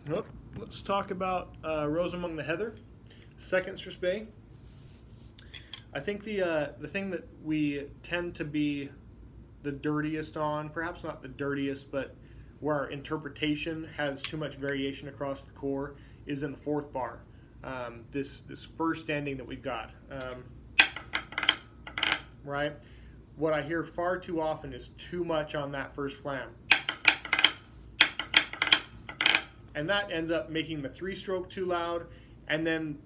Well, let's talk about Rose Among the Heather, second Bay. I think the thing that we tend to be the dirtiest on, perhaps not the dirtiest, but where our interpretation has too much variation across the core, is in the fourth bar. This first ending that we've got, right? What I hear far too often is too much on that first flam. And that ends up making the three-stroke too loud, and then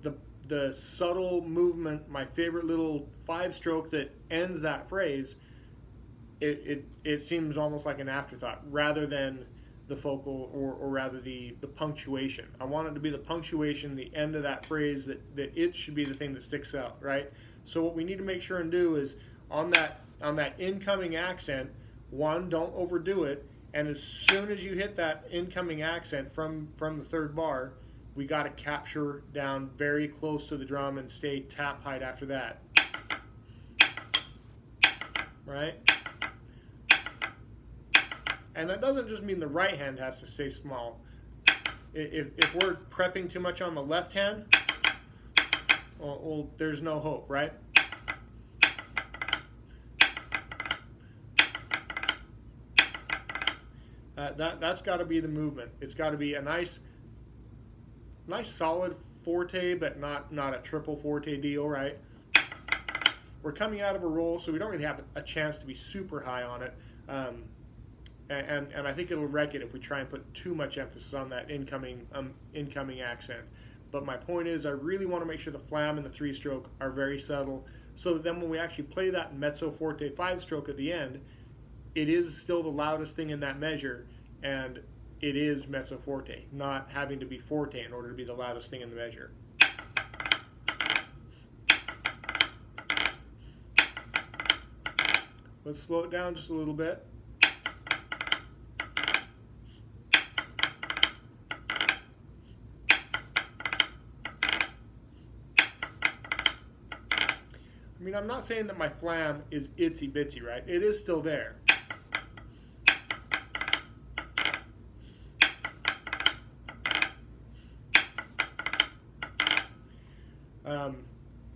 the subtle movement, my favorite little five-stroke that ends that phrase, it seems almost like an afterthought rather than the focal or rather the punctuation. I want it to be the punctuation, the end of that phrase, that it should be the thing that sticks out, right? So what we need to make sure and do is on that incoming accent, one, don't overdo it. And as soon as you hit that incoming accent from the third bar, we got to capture down very close to the drum and stay tap height after that. Right? And that doesn't just mean the right hand has to stay small. If we're prepping too much on the left hand, well there's no hope, right? That's got to be the movement. It's got to be a nice solid forte, but not a triple forte deal, right? We're coming out of a roll, so we don't really have a chance to be super high on it, and I think it'll wreck it if we try and put too much emphasis on that incoming accent. But my point is, I really want to make sure the flam and the three-stroke are very subtle, so that then when we actually play that mezzo forte five-stroke at the end, it is still the loudest thing in that measure, and it is mezzo forte, not having to be forte in order to be the loudest thing in the measure. Let's slow it down just a little bit. I mean, I'm not saying that my flam is itsy bitsy, right? It is still there.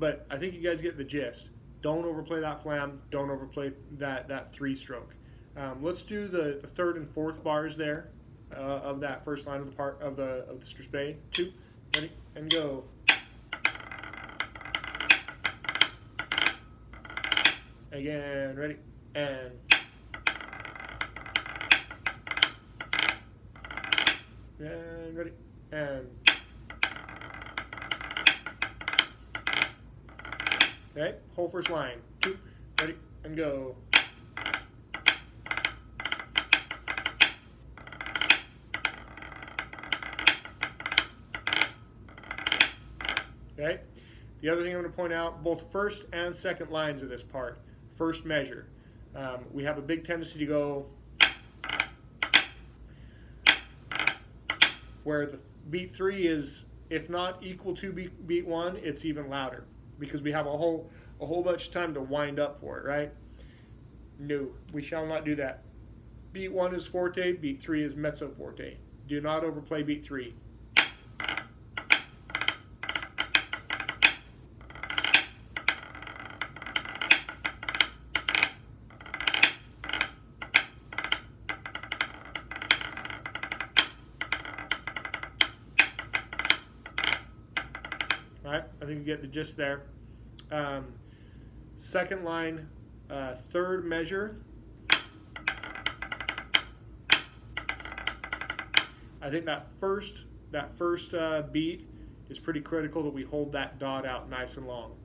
But I think you guys get the gist. Don't overplay that flam. Don't overplay that three-stroke. Let's do the third and fourth bars there of that first line of the part of the strathspey. 2, ready, and go. Again, ready, and ready, and okay, whole first line. 2, ready, and go. Okay. The other thing I'm going to point out, both first and second lines of this part, first measure, we have a big tendency to go where the beat 3 is, if not equal to beat 1, it's even louder, because we have a whole bunch of time to wind up for it, right? No, we shall not do that. Beat 1 is forte, beat 3 is mezzo forte. Do not overplay beat 3. Right, I think you get the gist there. Second line, third measure. I think that first beat is pretty critical that we hold that dot out nice and long.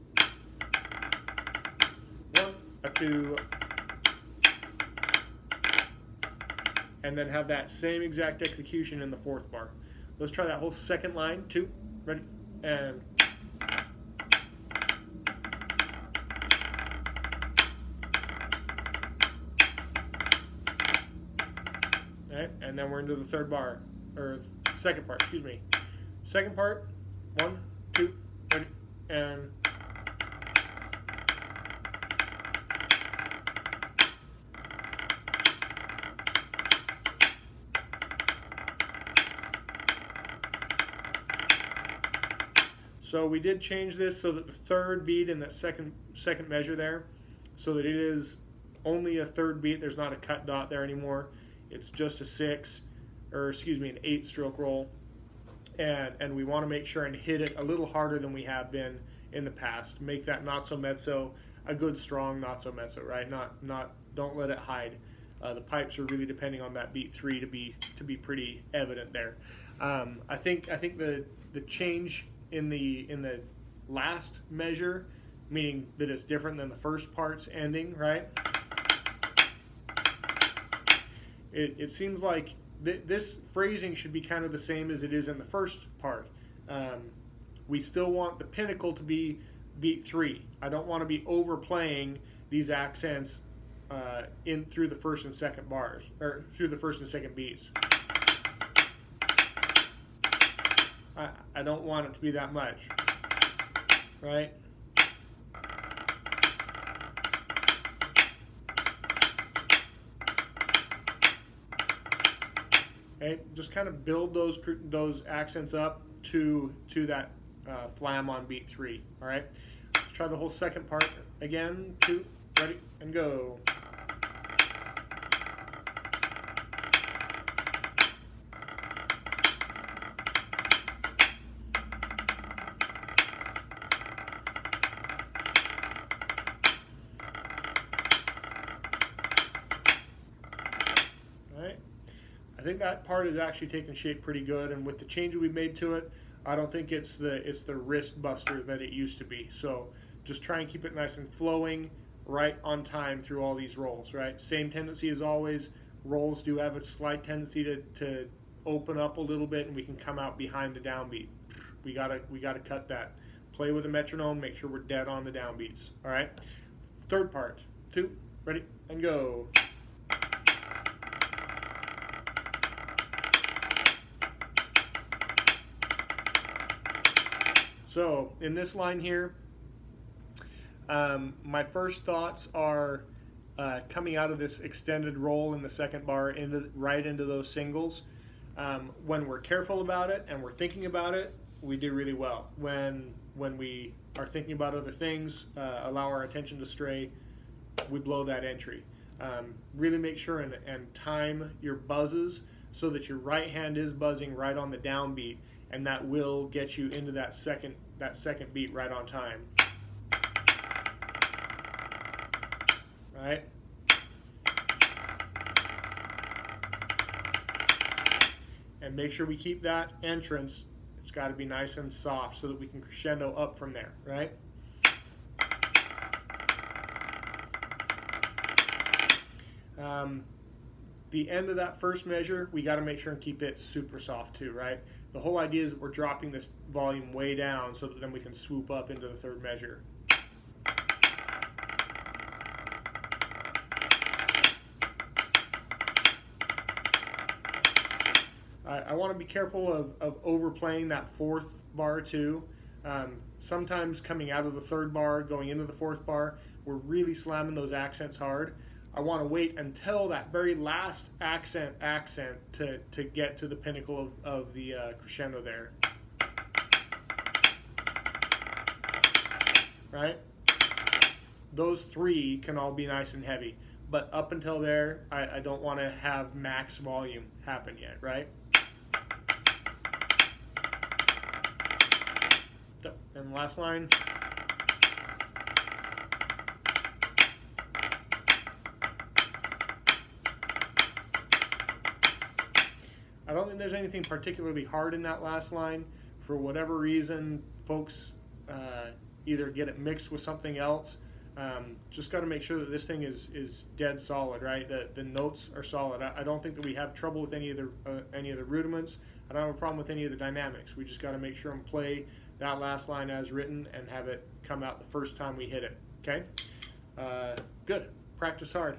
1, 2, and then have that same exact execution in the fourth bar. Let's try that whole second line. 2, ready, and right, and then we're into the third bar, or second part, excuse me. Second part, 1, 2, ready, and So we did change this so that the third beat in that second measure there, so that it is only a third beat. There's not a cut dot there anymore. It's just a 6, or excuse me, an 8 stroke roll. And we want to make sure and hit it a little harder than we have been in the past. Make that not so mezzo a good strong not so mezzo, right? Don't let it hide. The pipes are really depending on that beat 3 to be pretty evident there. I think the change in the last measure, meaning that it's different than the first part's ending, right? It seems like this phrasing should be kind of the same as it is in the first part. We still want the pinnacle to be beat 3. I don't want to be overplaying these accents in through the first and second bars, or through the first and second beats. I don't want it to be that much, right? Okay, just kind of build those accents up to that flam on beat 3. All right, let's try the whole second part again. 2, ready, and go. I think that part is actually taking shape pretty good, and with the changes we made to it, I don't think it's the wrist buster that it used to be. So just try and keep it nice and flowing, right on time through all these rolls, right? Same tendency as always. Rolls do have a slight tendency to open up a little bit, and we can come out behind the downbeat. We gotta cut that. Play with a metronome, make sure we're dead on the downbeats. All right. Third part. 2, ready, and go. So in this line here, my first thoughts are coming out of this extended roll in the second bar right into those singles. When we're careful about it and we're thinking about it, we do really well. When we are thinking about other things, allow our attention to stray, we blow that entry. Really make sure and time your buzzes so that your right hand is buzzing right on the downbeat, and that will get you into that second beat right on time. Right? And make sure we keep that entrance, it's got to be nice and soft so that we can crescendo up from there, right? The end of that first measure, we got to make sure and keep it super soft too, right? The whole idea is that we're dropping this volume way down so that then we can swoop up into the third measure. I want to be careful of overplaying that fourth bar too. Sometimes coming out of the third bar, going into the fourth bar, we're really slamming those accents hard. I want to wait until that very last accent to get to the pinnacle of the crescendo there. Right? Those 3 can all be nice and heavy, but up until there, I don't want to have max volume happen yet, right? And the last line. I don't think there's anything particularly hard in that last line. For whatever reason, folks either get it mixed with something else. Just got to make sure that this thing is dead solid, right? The notes are solid. I don't think that we have trouble with any of the rudiments. I don't have a problem with any of the dynamics. We just got to make sure and play that last line as written and have it come out the first time we hit it. Okay? Good. Practice hard.